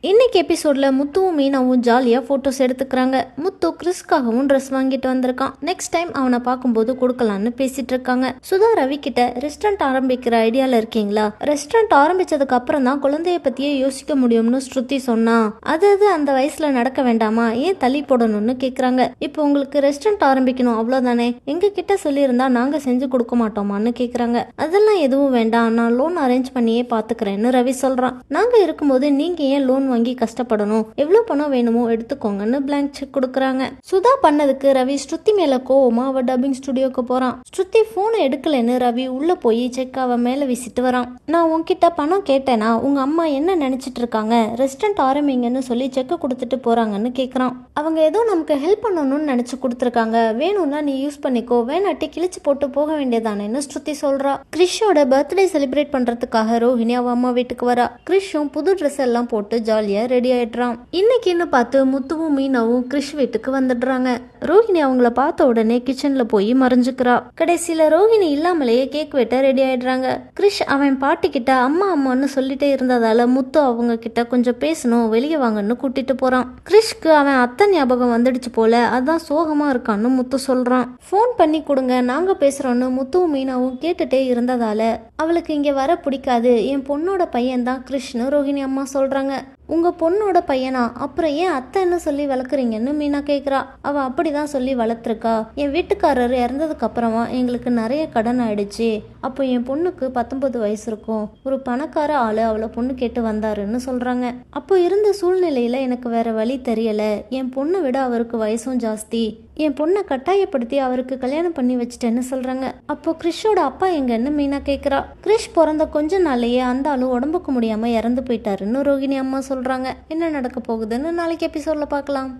இன்னைக்கு எபிசோட்ல முத்துவும் மீனாவும் ஜாலியாக ஃபோட்டோஸ் எடுத்துக்கிறாங்க. முத்து கிறிஸ்காகவும் ட்ரெஸ் வாங்கிட்டு வந்திருக்கான். நெக்ஸ்ட் டைம் அவனை பார்க்கும்போது கொடுக்கலான்னு பேசிட்டு இருக்காங்க. சுதா ரவி கிட்ட ரெஸ்டாரண்ட் ஆரம்பிக்கிற ஐடியால இருக்கீங்களா? ரெஸ்டாரண்ட் ஆரம்பிச்சதுக்கு அப்புறம் தான் குழந்தைய பத்தியே யோசிக்க முடியும்னு ஸ்ருதி சொன்னா, அது அந்த வயசுல நடக்க வேண்டாமா, ஏன் தள்ளி போடணும்னு கேக்குறாங்க. இப்போ உங்களுக்கு ரெஸ்டாரண்ட் ஆரம்பிக்கணும் அவ்வளவுதானே, எங்க கிட்ட சொல்லியிருந்தா நாங்க செஞ்சு கொடுக்க மாட்டோமான்னு கேக்குறாங்க. அதெல்லாம் எதுவும் வேண்டாம், நான் லோன் அரேஞ்ச் பண்ணியே பாத்துக்கிறேன்னு ரவி சொல்றான். நாங்க இருக்கும்போது நீங்க ஏன் லோன் வாங்கி கஷ்டப்படணும், எவ்வளவு பணம் வேணுமோ எடுத்துக்கோங்கன்னு பிளாங்க் செக் கொடுக்கறாங்க. சுதா பண்ணதுக்கு ரவி ஸ்ருதி மேல கோவமா அவ டப்பிங் ஸ்டுடியோக்கு போறான். ஸ்ருதி போனை எடுக்கலன்னு ரவி உள்ள போய் செக் அவ மேல வீசிட்டு வரான். நான் உன்கிட்ட பணம் கேட்டேனா, உங்க அம்மா என்ன நினைச்சிட்டு இருக்காங்க, ரெஸ்டாரண்ட் ஆரம்பிங்கன்னு சொல்லி செக் கொடுத்துட்டு போறாங்கன்னு கேக்குறான். அவங்க ஏதோ நமக்கு ஹெல்ப் பண்ணணும்னு நினைச்சு கொடுத்துருக்காங்க, வேணும்னா நீ யூஸ் பண்ணிக்கோ, வேணாட்டி கிழிச்சு போட்டு போக வேண்டியதானேன்னு ஸ்ருதி சொல்றா. கிறிஷோட பர்த்டே செலிப்ரேட் பண்றதுக்காக ரோஹிணி அவ அம்மா வீட்டுக்கு வரா. கிறிஷும் புது ட்ரெஸ் எல்லாம் போட்டு ஜாலியா ரெடி ஆயிடுறான். இன்னைக்குன்னு பார்த்து முத்துவும் மீனாவும் கிறிஷ் வீட்டுக்கு வந்துடுறாங்க. ரோஹிணி அவங்கள பார்த்த உடனே கிச்சன்ல போய் மறைஞ்சுக்கிறா. கடைசியில ரோஹிணி இல்லாமலேயே கேக் வெட்ட ரெடி ஆயிடுறாங்க. கிறிஷ் அவன் பாட்டி கிட்ட அம்மா அம்மான்னு சொல்லிட்டே இருந்ததால முத்து அவங்க கிட்ட கொஞ்சம் பேசணும், வெளியே வாங்கன்னு கூட்டிட்டு போறான். கிறிஷ்க்கு அவன் அத்தை ஞாபகம் வந்துடுச்சு போல, அதான் சோகமா இருக்கான்னு முத்து சொல்றான். போன் பண்ணி கொடுங்க, நாங்க பேசுறோம்னு முத்துவும் மீனாவும் கேட்டுட்டே இருந்ததால அவளுக்கு இங்க வர பிடிக்காது, என் பொண்ணோட பையன் தான் கிறிஷ்னு ரோஹிணி அம்மா சொல்றாங்க. உங்க பொண்ணோட பையனா, அப்புறம் ஏன் அத்தைன்னு சொல்லி வளர்க்குறீங்கன்னு மீனா கேட்குறா. அவ அப்படிதான் சொல்லி வளர்த்துருக்கா. என் வீட்டுக்காரர் இறந்ததுக்கு அப்புறமா எங்களுக்கு நிறைய கடன் ஆயிடுச்சு. அப்போ என் பொண்ணுக்கு 19 வயசு இருக்கும். ஒரு பணக்கார ஆளு அவளை பொண்ணு கேட்டு வந்தாருன்னு சொல்றாங்க. அப்போ இருந்த சூழ்நிலையில எனக்கு வேற வழி தெரியல, என் பொண்ணை விட அவருக்கு வயசும் ஜாஸ்தி, என் பொண்ணை கட்டாயப்படுத்தி அவருக்கு கல்யாணம் பண்ணி வச்சிட்டேன்னு சொல்றாங்க. அப்போ கிறிஷோட அப்பா எங்கன்னு மீனா கேட்குறா. கிறிஷ் பிறந்த கொஞ்ச நாள்லயே அந்த ஆளு உடம்புக்கு முடியாம இறந்து போயிட்டாருன்னு ரோகிணி அம்மா சொல்றாங்க. என்ன நடக்க போகுதுன்னு நாளைக்கு எபிசோட்ல பார்க்கலாம்.